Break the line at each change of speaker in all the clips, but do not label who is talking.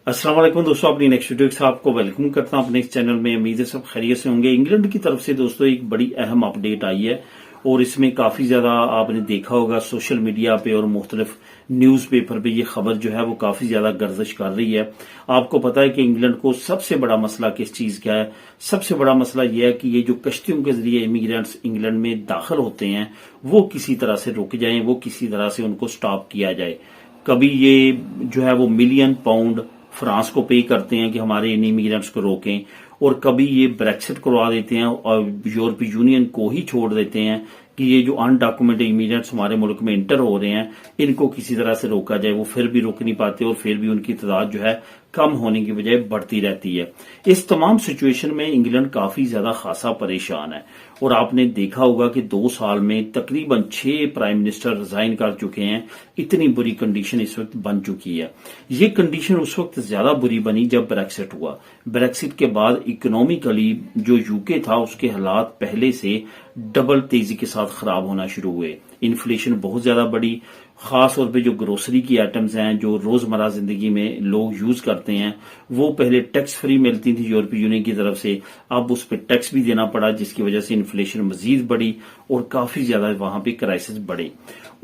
अस्सलाम वालेकुम दोस्तों, अपनी नेक्स्ट वीडियो के साथ आपको वेलकम करता हूं अपने इस चैनल में। उम्मीद है सब खैरियत से होंगे। इंग्लैंड की तरफ से दोस्तों एक बड़ी अहम अपडेट आई है और इसमें काफी ज्यादा आपने देखा होगा सोशल मीडिया पे और मुख्तलिफ न्यूज पेपर पे ये खबर जो है वो काफी ज्यादा गर्दिश कर रही है। आपको पता है कि इंग्लैंड को सबसे बड़ा मसला किस चीज का है? सबसे बड़ा मसला यह है कि ये जो कश्तियों के जरिए इमिग्रेंट्स इंग्लैंड में दाखिल होते हैं वो किसी तरह से रुक जाएं, वो किसी तरह से उनको स्टॉप किया जाए। कभी ये जो है वो मिलियन पाउंड फ्रांस को पे करते हैं कि हमारे इन इमिग्रेंट्स को रोकें, और कभी ये ब्रेक्सिट करवा देते हैं और यूरोपीय यूनियन को ही छोड़ देते हैं कि ये जो अनडॉक्यूमेंटेड इमिग्रेंट्स हमारे मुल्क में इंटर हो रहे हैं इनको किसी तरह से रोका जाए। वो फिर भी रोक नहीं पाते और फिर भी उनकी तादाद जो है कम होने की बजाय बढ़ती रहती है। इस तमाम सिचुएशन में इंग्लैंड काफी ज्यादा खासा परेशान है और आपने देखा होगा कि 2 साल में तकरीबन 6 प्राइम मिनिस्टर रिजाइन कर चुके हैं। इतनी बुरी कंडीशन इस वक्त बन चुकी है। ये कंडीशन उस वक्त ज्यादा बुरी बनी जब ब्रेक्सिट हुआ। ब्रेक्सिट के बाद इकोनॉमिकली जो यूके था उसके हालात पहले से डबल तेजी के साथ खराब होना शुरू हुए। इन्फ्लेशन बहुत ज्यादा बढ़ी, खास तौर पे जो ग्रोसरी की आइटम्स हैं जो रोजमर्रा जिंदगी में लोग यूज करते हैं वो पहले टैक्स फ्री मिलती थी यूरोपीय यूनियन की तरफ से, अब उस पर टैक्स भी देना पड़ा जिसकी वजह से इन्फ्लेशन मजीद बढ़ी और काफी ज्यादा वहां पे क्राइसिस बढ़े।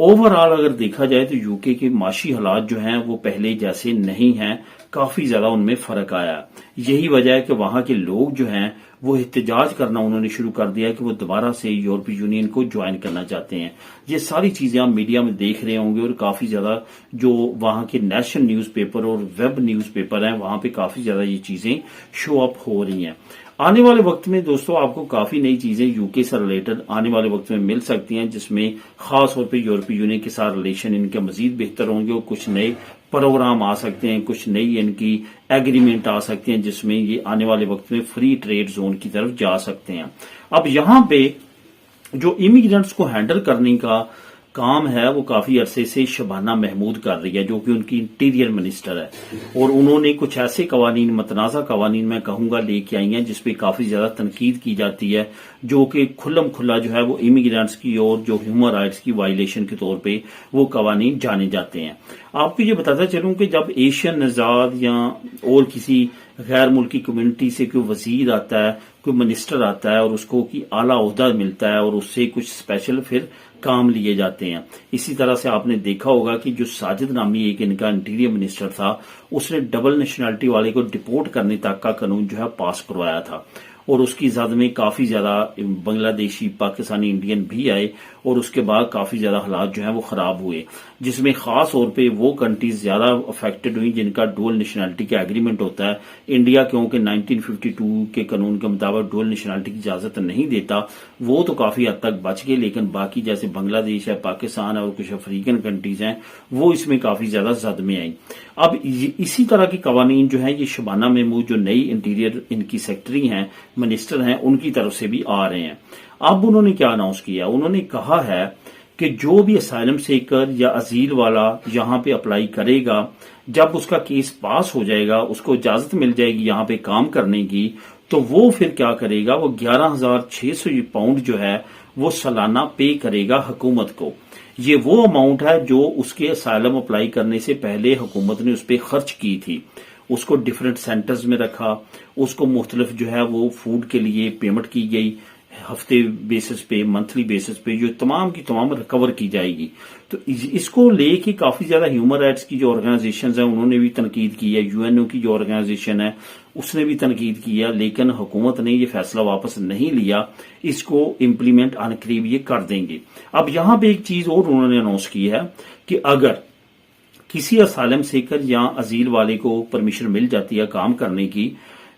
ओवरऑल अगर देखा जाए तो यूके के माशी हालात जो हैं वो पहले जैसे नहीं हैं, काफी ज्यादा उनमें फर्क आया। यही वजह है कि वहां के लोग जो हैं वो एहतजाज करना उन्होंने शुरू कर दिया कि वो दोबारा से यूरोपीय यूनियन को ज्वाइन करना चाहते हैं। ये सारी चीजें आप मीडिया में देख रहे होंगे और काफी ज्यादा जो वहां के नेशनल न्यूज़पेपर और वेब न्यूज़पेपर हैं वहां पे काफी ज्यादा ये चीजें शो अप हो रही हैं। आने वाले वक्त में दोस्तों आपको काफी नई चीजें यूके से रिलेटेड आने वाले वक्त में मिल सकती हैं, जिसमें खास तौर पे यूरोपीय यूनियन के साथ रिलेशन इनके मजीद बेहतर होंगे और कुछ नए प्रोग्राम आ सकते हैं, कुछ नई इनकी एग्रीमेंट आ सकते हैं जिसमें ये आने वाले वक्त में फ्री ट्रेड जोन की तरफ जा सकते हैं। अब यहां पे जो इमिग्रेंट्स को हैंडल करने का काम है वो काफी अरसे से शबाना महमूद कर रही है जो कि उनकी इंटीरियर मिनिस्टर है, और उन्होंने कुछ ऐसे कवानीन मतनाज़ा कवानीन मैं कहूंगा लेके आई हैं जिसपे काफी ज्यादा तनकीद की जाती है, जो कि खुल्लम खुल्ला जो है वो इमिग्रेंट्स की और जो ह्यूमन राइट्स की वायलेशन के तौर पे वो कवानीन जाने जाते हैं। आपको ये बताता चलूं कि जब एशियन नजाद या और किसी गैर मुल्की कम्युनिटी से कोई वजीर आता है, कोई मिनिस्टर आता है और उसको की आला ओहदा मिलता है और उससे कुछ स्पेशल फिर काम लिए जाते हैं। इसी तरह से आपने देखा होगा कि जो साजिद नामी एक इनका इंटीरियर मिनिस्टर था उसने डबल नेशनैलिटी वाले को डिपोर्ट करने तक का कानून जो है पास करवाया था और उसकी जद में काफी ज्यादा बांग्लादेशी पाकिस्तानी इंडियन भी आए और उसके बाद काफी ज्यादा हालात जो है वो खराब हुए, जिसमें खास तौर पे वो कंट्रीज ज्यादा अफेक्टेड हुई जिनका डुअल नेशनैलिटी का एग्रीमेंट होता है। इंडिया क्योंकि 1952 के कानून के मुताबिक डुअल नेशनैलिटी की इजाजत नहीं देता, वो तो काफी हद तक बच गए, लेकिन बाकी जैसे बांग्लादेश है, पाकिस्तान है और कुछ अफ्रीकन कंट्रीज हैं वो इसमें काफी ज्यादा जद में आई। अब इसी तरह की कवानीन जो है ये शबाना महमूद जो नई इंटीरियर इनकी सेक्रेटरी हैं, मिनिस्टर हैं, उनकी तरफ से भी आ रहे हैं। अब उन्होंने क्या अनाउंस किया? उन्होंने कहा है कि जो भी असाइलम सीकर या अजील वाला यहाँ पे अप्लाई करेगा, जब उसका केस पास हो जाएगा, उसको इजाजत मिल जाएगी यहाँ पे काम करने की, तो वो फिर क्या करेगा? वो 11,600 पाउंड जो है वो सालाना पे करेगा हुकूमत को। ये वो अमाउंट है जो उसके असाइलम अप्लाई करने से पहले हुकूमत ने उस पर खर्च की थी। उसको डिफरेंट सेंटर्स में रखा, उसको मुख्तलिफ जो है वो फूड के लिए पेमेंट की गई, हफ्ते बेसिस पे, मंथली बेसिस पे, जो तमाम की तमाम रिकवर की जाएगी। तो इसको लेके काफी ज्यादा ह्यूमन राइट्स की जो ऑर्गेनाइजेशंस हैं उन्होंने भी तनकीद की है, यूएनओ की जो ऑर्गेनाइजेशन है उसने भी तनकीद किया, लेकिन हुकूमत ने ये फैसला वापस नहीं लिया। इसको इम्प्लीमेंट अनकरीब ये कर देंगे। अब यहां पे एक चीज और उन्होंने अनाउंस की है कि अगर किसी असाइलम सीकर या अजील वाले को परमिशन मिल जाती है काम करने की,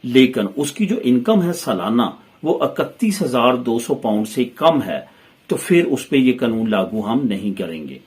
लेकिन उसकी जो इनकम है सालाना वो 31,200 पाउंड से कम है, तो फिर उस पर यह कानून लागू हम नहीं करेंगे।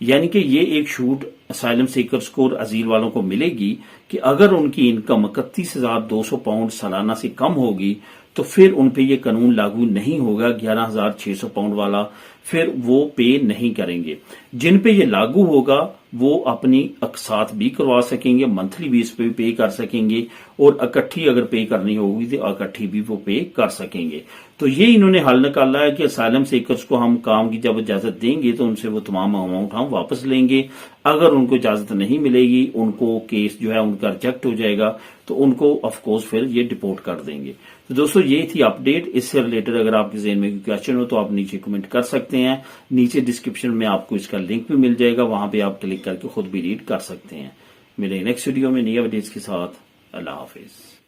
यानी कि ये एक छूट असाइलम सीकर्स को और अजील वालों को मिलेगी कि अगर उनकी इनकम 31,200 पाउंड सालाना से कम होगी तो फिर उन पे ये कानून लागू नहीं होगा 11,600 पाउंड वाला, फिर वो पे नहीं करेंगे। जिन पे ये लागू होगा وہ اپنی اقساط بھی کروا سکیں گے, منتھلی بیس پہ بھی پے کر سکیں گے, اور اکٹھی اگر پے کرنی ہوگی تو اکٹھی بھی وہ پے کر سکیں گے. تو یہ انہوں نے حل نکالا ہے کہ اسائلم سیکرز کو ہم کام کی جب اجازت دیں گے تو ان سے وہ تمام اماؤنٹ ہم واپس لیں گے. اگر ان کو اجازت نہیں ملے گی, ان کو کیس جو ہے ان کا ریجیکٹ ہو جائے گا, تو ان کو آف کورس پھر یہ ڈپورٹ کر دیں گے. تو دوستو یہ تھی اپ ڈیٹ. اس سے ریلیٹڈ اگر آپ کے ذہن میں کوئی کوشچن ہو تو آپ نیچے کمنٹ کر سکتے ہیں. نیچے ڈسکرپشن میں آپ کو اس کا لنک بھی مل جائے گا, وہاں پہ آپ کلک کر کے خود بھی ریڈ کر سکتے ہیں. ملیں نیکسٹ ویڈیو میں نئی اپڈیٹس کے ساتھ. اللہ حافظ.